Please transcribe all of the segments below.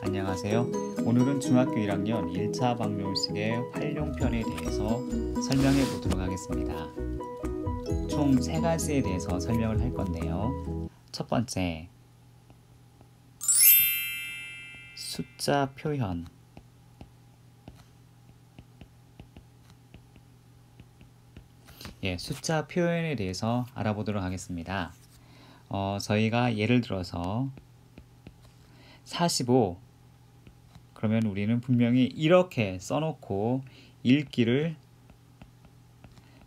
안녕하세요. 오늘은 중학교 1학년 1차 방정식의 활용편에 대해서 설명해 보도록 하겠습니다. 총 3가지에 대해서 설명을 할 건데요. 첫 번째, 숫자 표현. 숫자 표현에 대해서 알아보도록 하겠습니다. 저희가 예를 들어서 45, 그러면 우리는 분명히 이렇게 써놓고 읽기를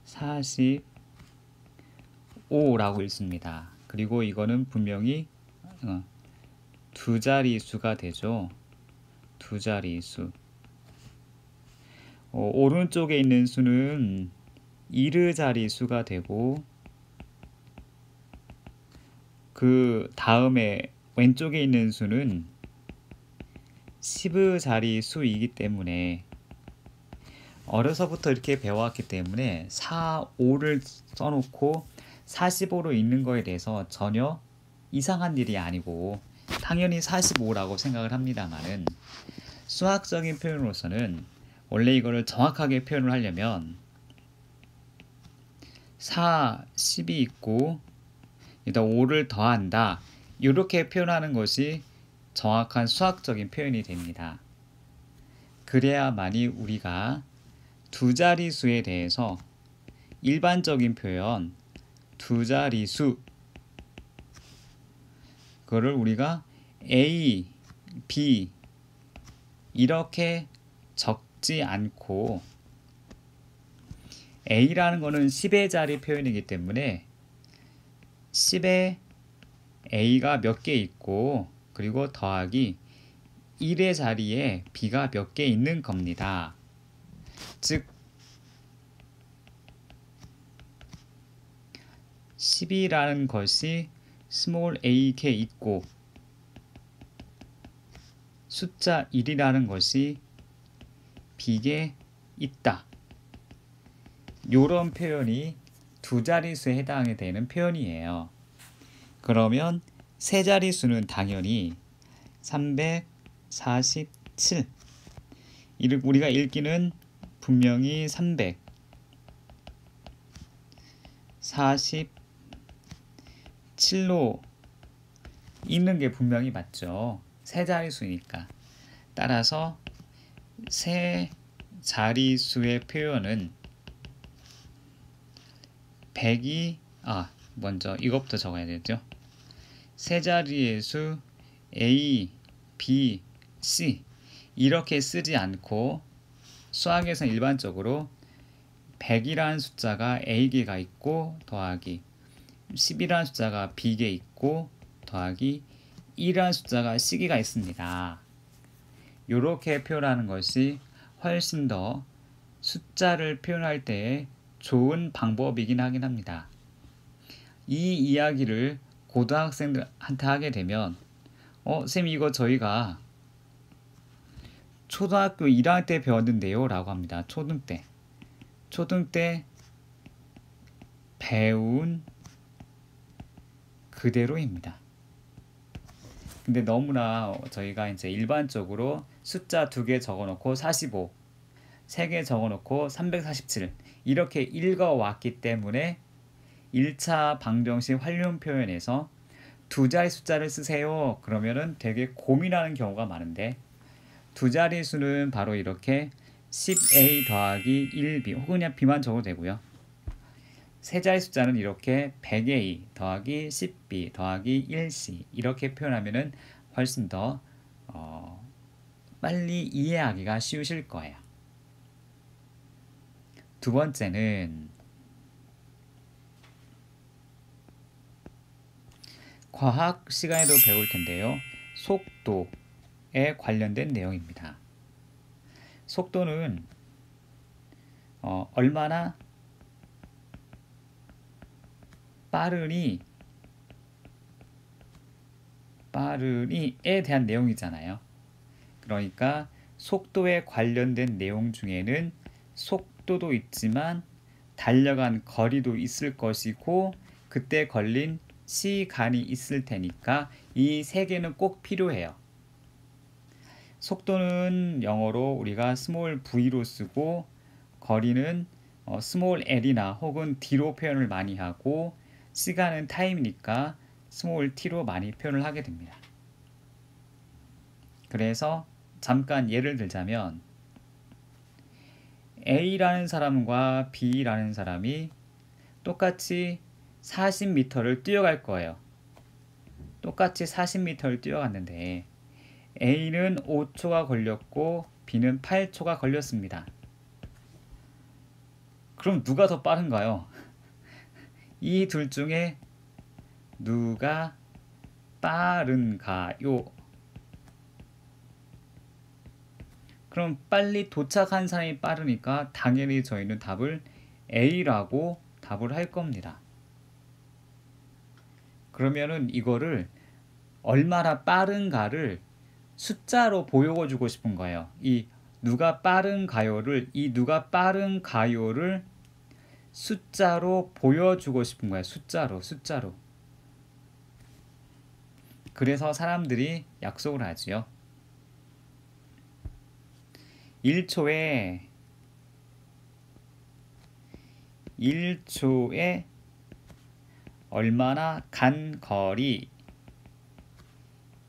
45라고 읽습니다. 그리고 이거는 분명히 두 자릿수가 되죠. 두 자릿수. 오른쪽에 있는 수는 이르 자릿수가 되고, 그 다음에 왼쪽에 있는 수는 10의 자릿수이기 때문에 어려서부터 이렇게 배워왔기 때문에 4, 5를 써놓고 45로 읽는 거에 대해서 전혀 이상한 일이 아니고 당연히 45라고 생각을 합니다만은, 수학적인 표현으로서는 원래 이거를 정확하게 표현을 하려면 4, 10이 있고 일단 5를 더한다, 이렇게 표현하는 것이 정확한 수학적인 표현이 됩니다. 그래야만이 우리가 두 자릿수에 대해서 일반적인 표현, 두 자릿수, 그거를 우리가 A, B 이렇게 적지 않고, A라는 거는 10의 자리 표현이기 때문에 10에 A가 몇 개 있고 그리고 더하기 1의 자리에 B가 몇 개 있는 겁니다. 즉 10이라는 것이 스몰 a개 있고 숫자 1이라는 것이 b개 있다. 요런 표현이 두 자릿수에 해당이 되는 표현이에요. 그러면 세 자릿수는 당연히 347. 우리가 읽기는 분명히 347로 읽는 게 분명히 맞죠. 세 자릿수니까. 따라서 세 자릿수의 표현은 100이 먼저 이것부터 적어야 되죠. 세 자리의 수 A, B, C 이렇게 쓰지 않고 수학에서는 일반적으로 100이라는 숫자가 A개가 있고 더하기 10이라는 숫자가 B개 있고 더하기 1이라는 숫자가 C개가 있습니다. 이렇게 표현하는 것이 훨씬 더 숫자를 표현할 때 좋은 방법이긴 하긴 합니다. 이 이야기를 고등학생들한테 하게 되면 쌤 이거 저희가 초등학교 1학년 때 배웠는데요 라고 합니다. 초등 때 배운 그대로입니다. 근데 너무나 저희가 이제 일반적으로 숫자 2개 적어놓고 45, 3개 적어놓고 347 이렇게 읽어왔기 때문에 1차 방정식 활용 표현에서 두 자리 숫자를 쓰세요 그러면은 되게 고민하는 경우가 많은데, 두 자리 수는 바로 이렇게 10a 더하기 1b 혹은 그냥 b만 적어도 되고요. 세 자리 숫자는 이렇게 100a 더하기 10b 더하기 1c 이렇게 표현하면은 훨씬 더 빨리 이해하기가 쉬우실 거예요. 두 번째는 과학 시간에도 배울 텐데요. 속도에 관련된 내용입니다. 속도는 얼마나 빠르니에 대한 내용이잖아요. 그러니까 속도에 관련된 내용 중에는 속도도 있지만 달려간 거리도 있을 것이고 그때 걸린 시간이 있을 테니까 이 세 개는 꼭 필요해요. 속도는 영어로 우리가 스몰 v로 쓰고 거리는 스몰 l이나 혹은 d로 표현을 많이 하고 시간은 타임이니까 스몰 t로 많이 표현을 하게 됩니다. 그래서 잠깐 예를 들자면 A라는 사람과 B라는 사람이 똑같이 40m를 뛰어갈 거예요. 똑같이 40m를 뛰어갔는데 A는 5초가 걸렸고 B는 8초가 걸렸습니다. 그럼 누가 더 빠른가요? 이 둘 중에 누가 빠른가요? 그럼 빨리 도착한 사람이 빠르니까 당연히 저희는 답을 A라고 답을 할 겁니다. 그러면은 이거를 얼마나 빠른가를 숫자로 보여주고 싶은 거예요. 이 누가 빠른가요를 숫자로 보여주고 싶은 거예요. 숫자로. 그래서 사람들이 약속을 하지요. 1초에 얼마나 간 거리,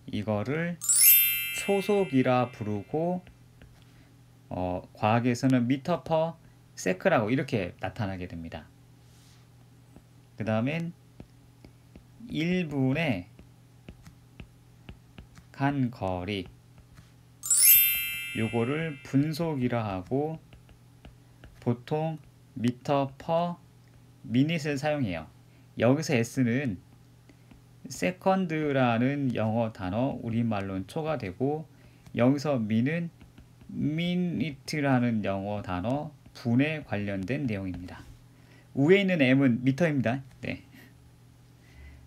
이거를 초속이라 부르고 과학에서는 미터 퍼 세크라고 이렇게 나타나게 됩니다. 그 다음엔 1분에 간 거리, 요거를 분속이라 하고 보통 미터 퍼 미닛을 사용해요. 여기서 S는 세컨드라는 영어 단어, 우리말로는 초가 되고 여기서 미는 미니트라는 영어 단어, 분에 관련된 내용입니다. 위에 있는 M은 미터입니다. 네.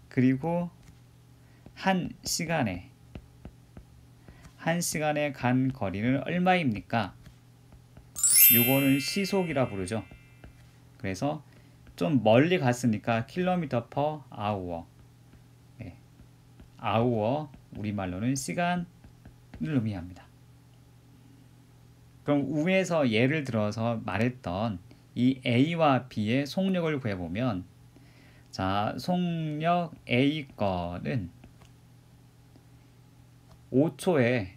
그리고 한 시간에 간 거리는 얼마입니까? 요거는 시속이라 부르죠. 그래서 좀 멀리 갔으니까 킬로미터 퍼 아우어. 네. 아우어, 우리말로는 시간을 의미합니다. 그럼 위에서 예를 들어서 말했던 이 A와 B의 속력을 구해보면, 자, 속력 A 거는 5초에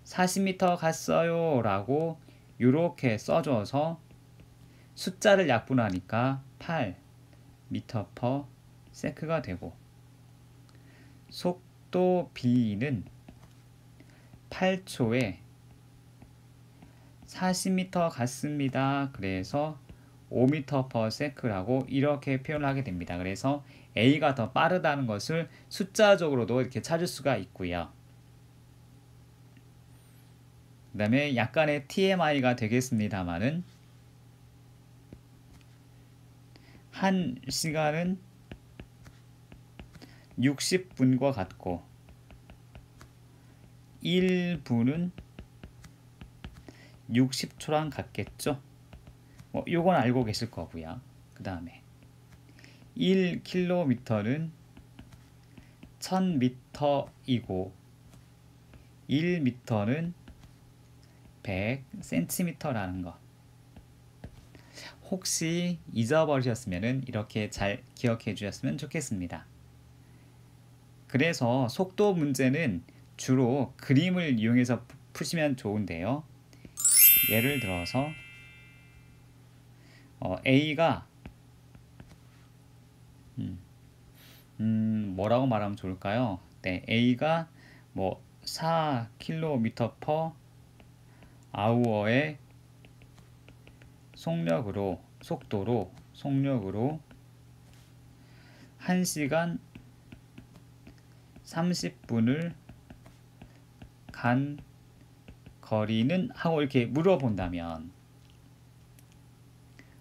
40m 갔어요 라고 이렇게 써줘서 숫자를 약분하니까 8m per sec가 되고, 속도 B는 8초에 40m 갔습니다. 그래서 5m per sec라고 이렇게 표현을 하게 됩니다. 그래서 A가 더 빠르다는 것을 숫자적으로도 이렇게 찾을 수가 있고요. 그 다음에 약간의 TMI가 되겠습니다만은, 한 시간은 60분과 같고 1분은 60초랑 같겠죠. 요건 알고 계실 거고요. 그 다음에 1km는 1000m이고 1m는 100cm라는 거. 혹시 잊어버리셨으면 이렇게 잘 기억해 주셨으면 좋겠습니다. 그래서 속도 문제는 주로 그림을 이용해서 푸시면 좋은데요. 예를 들어서 A가 뭐라고 말하면 좋을까요? 네, A가 4km per hour의 속력으로 1시간 30분을 간 거리는 하고 이렇게 물어본다면,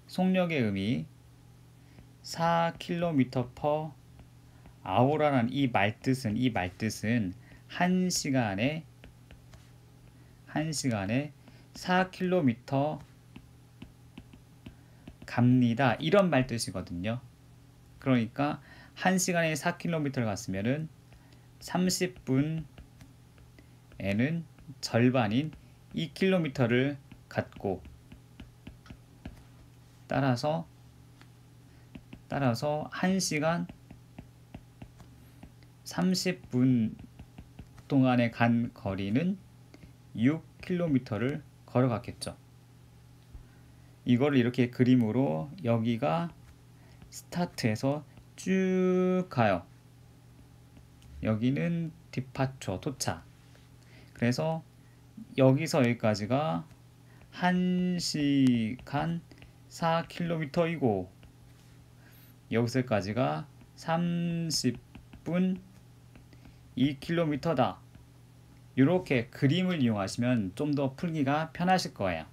속력의 의미 4km per hour라는 이 말뜻은 1시간에 4km 갑니다, 이런 말뜻이거든요. 그러니까 1시간에 4km를 갔으면은 30분 N은 절반인 2km를 갖고 따라서 1시간 30분 동안에 간 거리는 6km를 걸어갔겠죠. 이거를 이렇게 그림으로 여기가 스타트에서 쭉 가요. 여기는 디파처, 도착. 그래서 여기서 여기까지가 1시간 4km이고 여기서까지가 30분 2km다. 이렇게 그림을 이용하시면 좀 더 풀기가 편하실 거예요.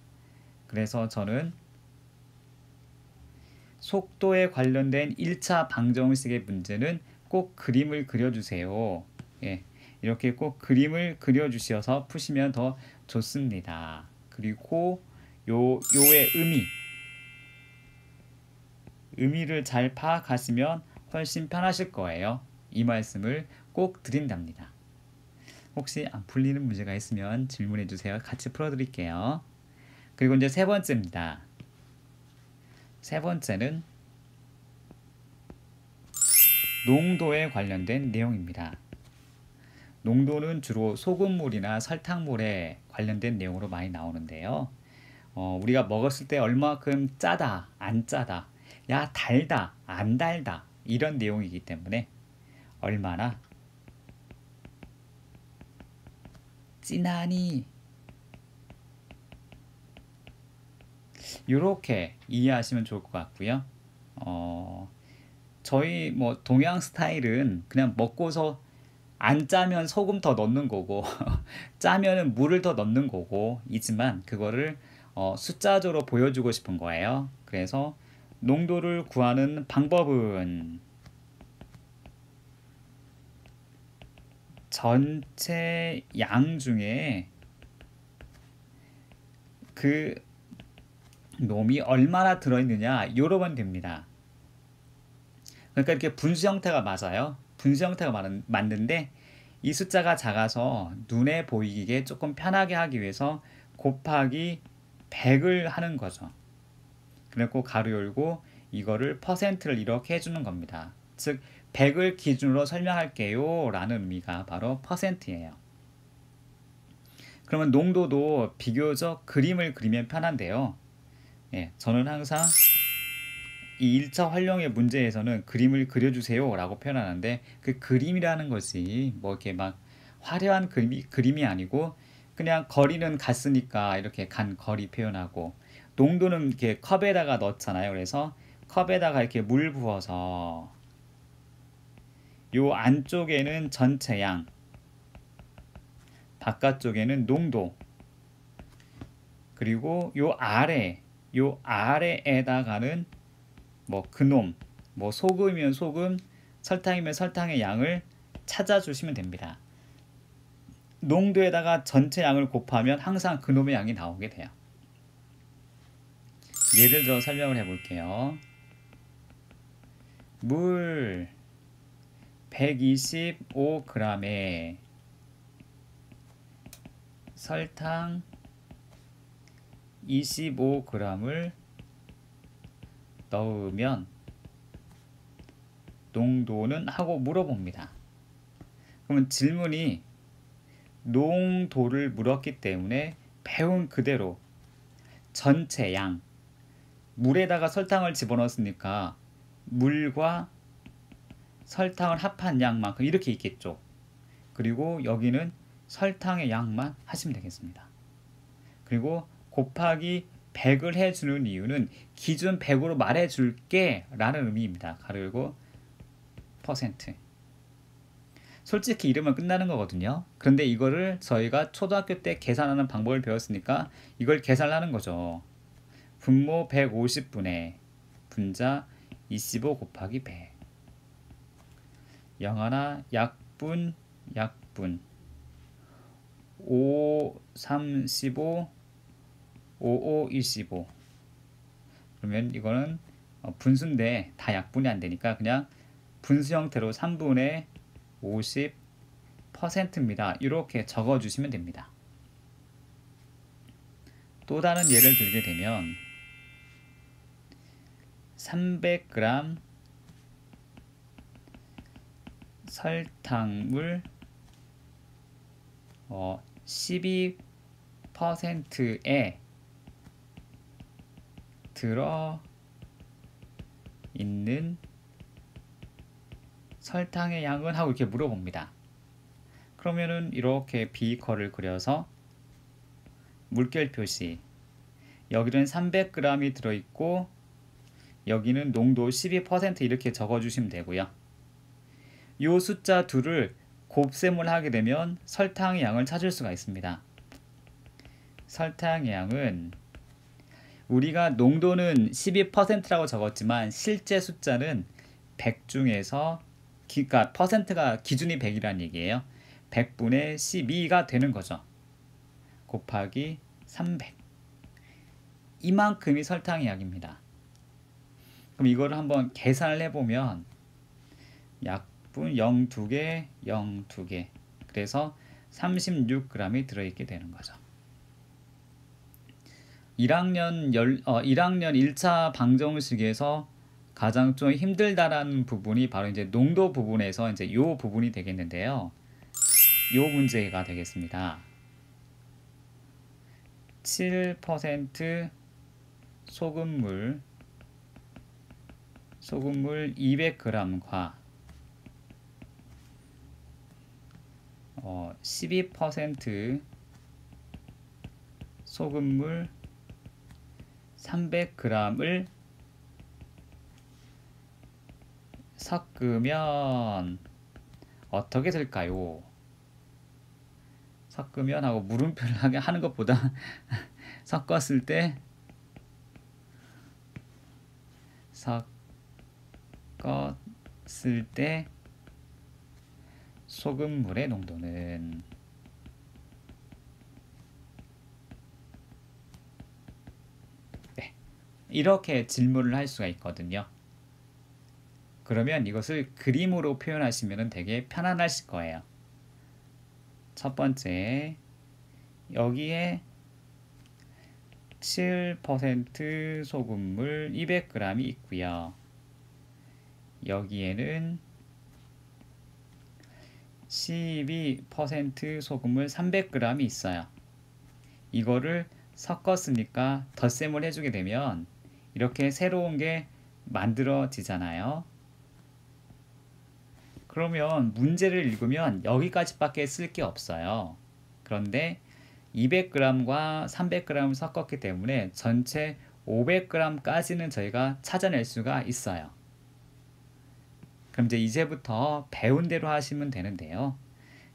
그래서 저는 속도에 관련된 1차 방정식의 문제는 꼭 그림을 그려주세요. 예, 이렇게 꼭 그림을 그려주셔서 푸시면 더 좋습니다. 그리고 요의 의미를 잘 파악하시면 훨씬 편하실 거예요. 이 말씀을 꼭 드린답니다. 혹시 안 풀리는 문제가 있으면 질문해 주세요. 같이 풀어드릴게요. 그리고 이제 세 번째입니다. 세 번째는 농도에 관련된 내용입니다. 농도는 주로 소금물이나 설탕물에 관련된 내용으로 많이 나오는데요. 우리가 먹었을 때 얼마큼 짜다, 안 짜다, 야 달다, 안 달다 이런 내용이기 때문에 얼마나 진하니 이렇게 이해하시면 좋을 것 같고요. 저희 뭐 동양 스타일은 그냥 먹고서 안 짜면 소금 더 넣는 거고 짜면은 물을 더 넣는 거고 이지만 그거를 숫자적으로 보여주고 싶은 거예요. 그래서 농도를 구하는 방법은 전체 양 중에 그 놈이 얼마나 들어있느냐 요러면 됩니다. 그러니까 이렇게 분수 형태가 맞아요. 분수 형태가 맞는데 이 숫자가 작아서 눈에 보이게 조금 편하게 하기 위해서 곱하기 100을 하는 거죠. 그리고 가로 열고 이거를 퍼센트를 이렇게 해주는 겁니다. 즉 100을 기준으로 설명할게요 라는 의미가 바로 퍼센트예요. 그러면 농도도 비교적 그림을 그리면 편한데요. 예, 저는 항상 이 1차 활용의 문제에서는 그림을 그려주세요 라고 표현하는데 그 그림이라는 것이 뭐 이렇게 막 화려한 그림이 아니고 그냥 거리는 갔으니까 이렇게 간 거리 표현하고 농도는 이렇게 컵에다가 넣잖아요. 그래서 컵에다가 이렇게 물 부어서 요 안쪽에는 전체 양, 바깥쪽에는 농도, 그리고 요 아래에다가는 뭐 그놈, 뭐 소금이면 소금, 설탕이면 설탕의 양을 찾아주시면 됩니다. 농도에다가 전체 양을 곱하면 항상 그놈의 양이 나오게 돼요. 예를 들어 설명을 해볼게요. 물 125g에 설탕 25g을 넣으면 농도는 하고 물어봅니다. 그러면 질문이 농도를 물었기 때문에 배운 그대로 전체 양, 물에다가 설탕을 집어넣었으니까 물과 설탕을 합한 양만큼 이렇게 있겠죠. 그리고 여기는 설탕의 양만 하시면 되겠습니다. 그리고 곱하기 100을 해주는 이유는 기준 100으로 말해줄게 라는 의미입니다. 가로 열고 퍼센트. 솔직히 이러면 끝나는 거거든요. 그런데 이거를 저희가 초등학교 때 계산하는 방법을 배웠으니까 이걸 계산하는 거죠. 분모 150분의 분자 25 곱하기 100. 영하나 약분 5, 35, 55, 25. 그러면 이거는 분수인데 다 약분이 안 되니까 그냥 분수 형태로 3분의 50 퍼센트입니다. 이렇게 적어주시면 됩니다. 또 다른 예를 들게 되면 300g 설탕물 12%에 들어있는 설탕의 양은 하고 이렇게 물어봅니다. 그러면은 이렇게 비커를 그려서 물결 표시, 여기는 300g이 들어있고 여기는 농도 12% 이렇게 적어주시면 되고요. 이 숫자 둘을 곱셈을 하게 되면 설탕의 양을 찾을 수가 있습니다. 설탕의 양은 우리가 농도는 12%라고 적었지만 실제 숫자는 100 중에서 그러니까 퍼센트가 기준이 100이라는 얘기예요. 100분의 12가 되는 거죠. 곱하기 300. 이만큼이 설탕의 양입니다. 그럼 이거를 한번 계산을 해보면 약분 0,2개, 0,2개. 그래서 36g이 들어있게 되는 거죠. 1학년 1차 방정식에서 가장 좀 힘들다라는 부분이 바로 이제 농도 부분에서 이제 요 부분이 되겠는데요. 요 문제가 되겠습니다. 7% 소금물 200g과 12% 소금물 300g을 섞으면 어떻게 될까요? 섞으면 하고 물음표를 하는 것보다 섞었을 때 소금물의 농도는 이렇게 질문을 할 수가 있거든요. 그러면 이것을 그림으로 표현하시면 되게 편안하실 거예요. 첫 번째, 여기에 7% 소금물 200g이 있고요. 여기에는 12% 소금물 300g이 있어요. 이거를 섞었으니까 덧셈을 해주게 되면 이렇게 새로운 게 만들어지잖아요. 그러면 문제를 읽으면 여기까지밖에 쓸 게 없어요. 그런데 200g과 300g을 섞었기 때문에 전체 500g까지는 저희가 찾아낼 수가 있어요. 그럼 이제부터 배운 대로 하시면 되는데요.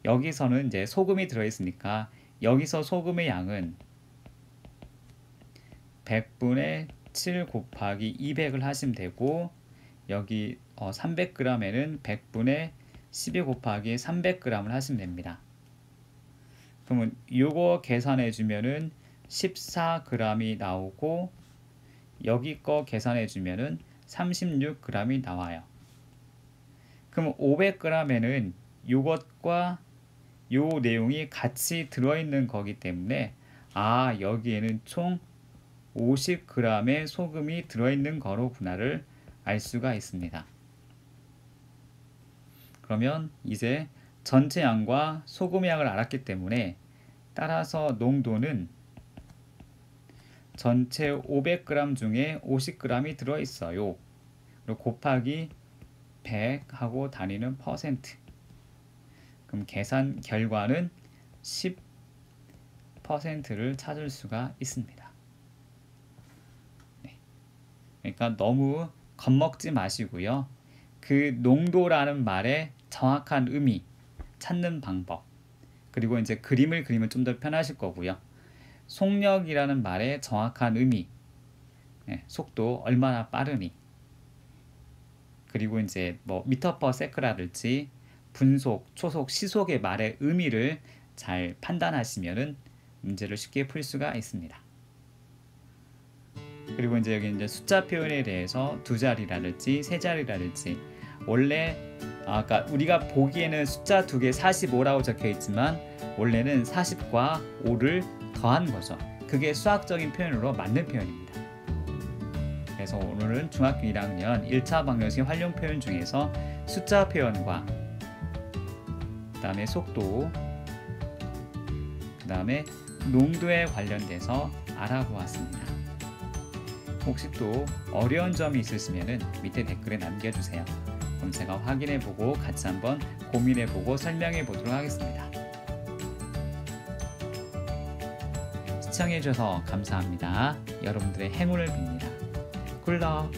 여기서는 이제 소금이 들어있으니까 여기서 소금의 양은 100분의 7 곱하기 200을 하시면 되고, 여기 300g에는 100분의 12 곱하기 300g을 하시면 됩니다. 그러면 요거 계산해 주면은 14g이 나오고, 여기 거 계산해 주면은 36g이 나와요. 그럼 500g에는 요것과 요 내용이 같이 들어있는 거기 때문에 여기에는 총 50g의 소금이 들어있는 거로구나를 알 수가 있습니다. 그러면 이제 전체 양과 소금의 양을 알았기 때문에 따라서 농도는 전체 500g 중에 50g이 들어있어요. 그리고 곱하기 100 하고 단위는 퍼센트. 그럼 계산 결과는 10%를 찾을 수가 있습니다. 그러니까 너무 겁먹지 마시고요. 그 농도라는 말의 정확한 의미 찾는 방법, 그리고 이제 그림을 그리면 좀 더 편하실 거고요. 속력이라는 말의 정확한 의미, 속도 얼마나 빠르니, 그리고 이제 뭐 미터 퍼 세크라든지 분속, 초속, 시속의 말의 의미를 잘 판단하시면은 문제를 쉽게 풀 수가 있습니다. 그리고 이제 여기 이제 숫자 표현에 대해서 두 자리라든지 세 자리라든지 원래 아까 우리가 보기에는 숫자 두 개 45라고 적혀 있지만 원래는 40과 5를 더한 거죠. 그게 수학적인 표현으로 맞는 표현입니다. 그래서 오늘은 중학교 1학년 1차 방정식 활용 표현 중에서 숫자 표현과 그 다음에 속도, 그 다음에 농도에 관련돼서 알아보았습니다. 혹시 또 어려운 점이 있으시면 밑에 댓글에 남겨주세요. 그럼 제가 확인해보고 같이 한번 고민해보고 설명해보도록 하겠습니다. 시청해주셔서 감사합니다. 여러분들의 행운을 빕니다. 굿럭!